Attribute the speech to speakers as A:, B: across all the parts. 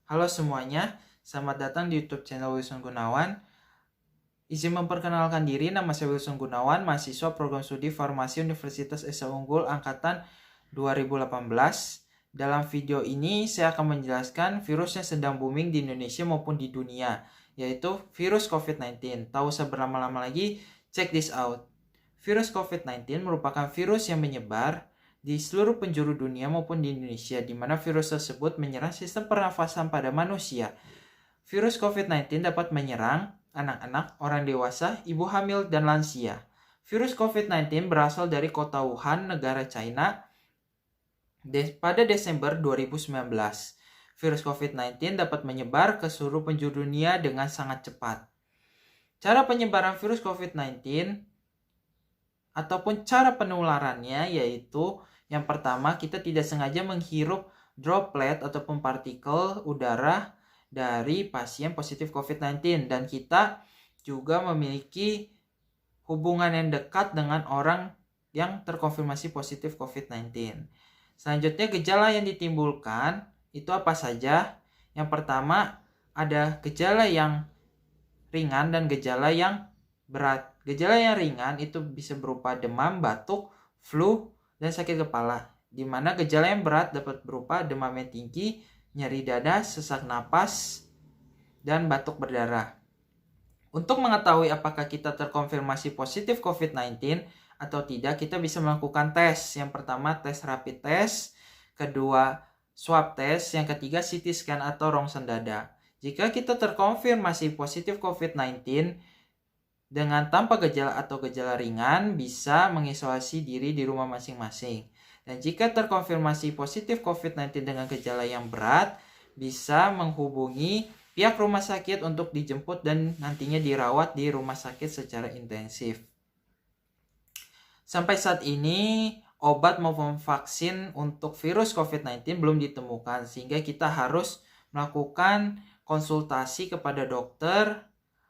A: Halo semuanya, selamat datang di YouTube channel Wilson Gunawan. Izin memperkenalkan diri, nama saya Wilson Gunawan, mahasiswa program studi farmasi Universitas Esa Unggul angkatan 2018. Dalam video ini saya akan menjelaskan virus yang sedang booming di Indonesia maupun di dunia, yaitu virus COVID-19. Tak usah berlama-lama lagi, check this out. Virus COVID-19 merupakan virus yang menyebar di seluruh penjuru dunia maupun di Indonesia, di mana virus tersebut menyerang sistem pernafasan pada manusia. Virus COVID-19 dapat menyerang anak-anak, orang dewasa, ibu hamil, dan lansia. Virus COVID-19 berasal dari kota Wuhan, negara China, pada Desember 2019. Virus COVID-19 dapat menyebar ke seluruh penjuru dunia dengan sangat cepat. Cara penyebaran virus COVID-19 ataupun cara penularannya yaitu yang pertama, kita tidak sengaja menghirup droplet ataupun partikel udara dari pasien positif COVID-19 dan kita juga memiliki hubungan yang dekat dengan orang yang terkonfirmasi positif COVID-19. Selanjutnya, gejala yang ditimbulkan itu apa saja? Yang pertama, ada gejala yang ringan dan gejala yang berat. Gejala yang ringan itu bisa berupa demam, batuk, flu, dan sakit kepala, di mana gejala yang berat dapat berupa demam yang tinggi, nyeri dada, sesak napas, dan batuk berdarah. Untuk mengetahui apakah kita terkonfirmasi positif COVID-19 atau tidak, kita bisa melakukan tes. Yang pertama, tes rapid test, kedua, swab test, yang ketiga, CT scan atau rongsen dada. Jika kita terkonfirmasi positif COVID-19 dengan tanpa gejala atau gejala ringan, bisa mengisolasi diri di rumah masing-masing. Dan jika terkonfirmasi positif COVID-19 dengan gejala yang berat, bisa menghubungi pihak rumah sakit untuk dijemput dan nantinya dirawat di rumah sakit secara intensif. Sampai saat ini, obat maupun vaksin untuk virus COVID-19 belum ditemukan, sehingga kita harus melakukan konsultasi kepada dokter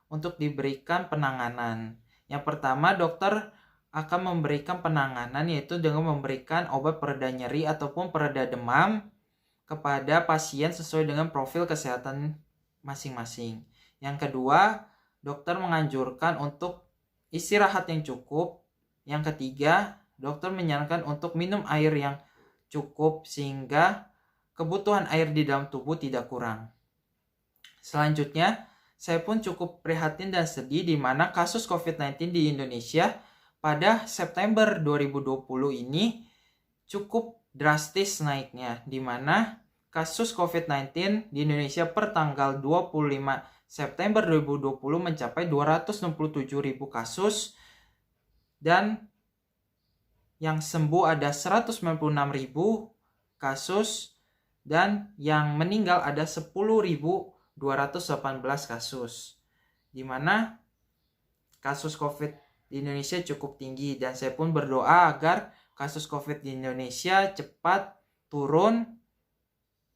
A: untuk diberikan penanganan. Yang pertama, dokter akan memberikan penanganan yaitu dengan memberikan obat pereda nyeri ataupun pereda demam kepada pasien sesuai dengan profil kesehatan masing-masing. Yang kedua, dokter menganjurkan untuk istirahat yang cukup. Yang ketiga, dokter menyarankan untuk minum air yang cukup sehingga kebutuhan air di dalam tubuh tidak kurang. Selanjutnya, saya pun cukup prihatin dan sedih di mana kasus COVID-19 di Indonesia pada September 2020 ini cukup drastis naiknya, di mana kasus COVID-19 di Indonesia per tanggal 25 September 2020 mencapai 267.000 kasus dan yang sembuh ada 196.000 kasus dan yang meninggal ada 10.218 kasus, di mana kasus COVID di Indonesia cukup tinggi dan saya pun berdoa agar kasus COVID di Indonesia cepat turun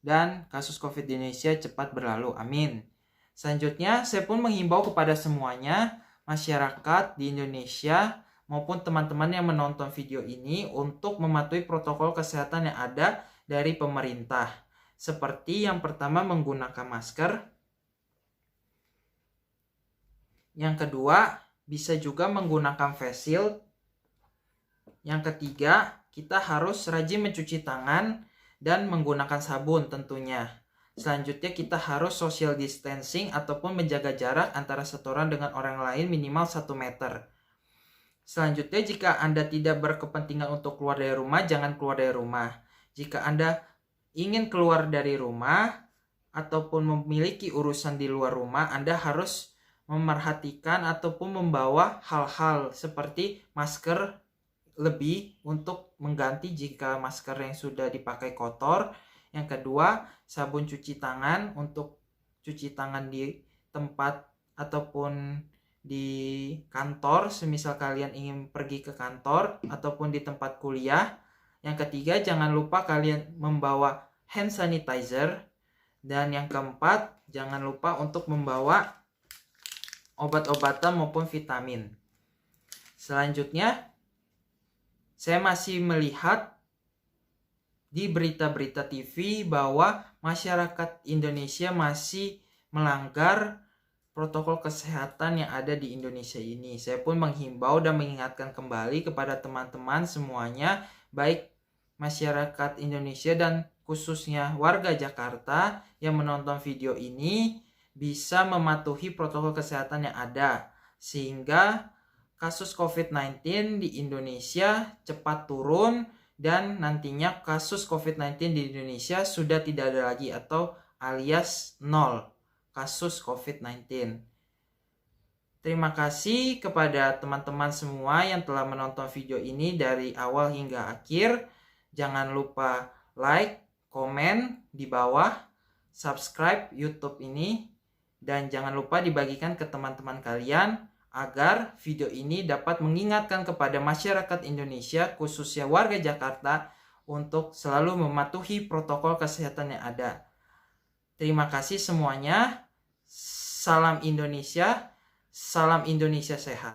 A: dan kasus COVID di Indonesia cepat berlalu. Amin. Selanjutnya, saya pun menghimbau kepada semuanya, masyarakat di Indonesia maupun teman-teman yang menonton video ini untuk mematuhi protokol kesehatan yang ada dari pemerintah. Seperti yang pertama, menggunakan masker. Yang kedua, bisa juga menggunakan face shield. Yang ketiga, kita harus rajin mencuci tangan dan menggunakan sabun tentunya. Selanjutnya, kita harus social distancing ataupun menjaga jarak antara satu orang dengan orang lain minimal 1 meter. Selanjutnya, jika Anda tidak berkepentingan untuk keluar dari rumah, jangan keluar dari rumah. Jika Anda ingin keluar dari rumah ataupun memiliki urusan di luar rumah, Anda harus memerhatikan ataupun membawa hal-hal seperti masker lebih untuk mengganti jika masker yang sudah dipakai kotor. Yang kedua, sabun cuci tangan untuk cuci tangan di tempat ataupun di kantor, semisal kalian ingin pergi ke kantor ataupun di tempat kuliah. Yang ketiga, jangan lupa kalian membawa hand sanitizer. Dan yang keempat, jangan lupa untuk membawa obat-obatan maupun vitamin. Selanjutnya, saya masih melihat di berita-berita TV bahwa masyarakat Indonesia masih melanggar protokol kesehatan yang ada di Indonesia ini. Saya pun menghimbau dan mengingatkan kembali kepada teman-teman semuanya, baik masyarakat Indonesia dan khususnya warga Jakarta yang menonton video ini, bisa mematuhi protokol kesehatan yang ada, sehingga kasus COVID-19 di Indonesia cepat turun dan nantinya kasus COVID-19 di Indonesia sudah tidak ada lagi atau alias 0 kasus COVID-19. Terima kasih kepada teman-teman semua yang telah menonton video ini dari awal hingga akhir. Jangan lupa like, komen di bawah, subscribe YouTube ini, dan jangan lupa dibagikan ke teman-teman kalian agar video ini dapat mengingatkan kepada masyarakat Indonesia, khususnya warga Jakarta, untuk selalu mematuhi protokol kesehatan yang ada. Terima kasih semuanya. Salam Indonesia sehat.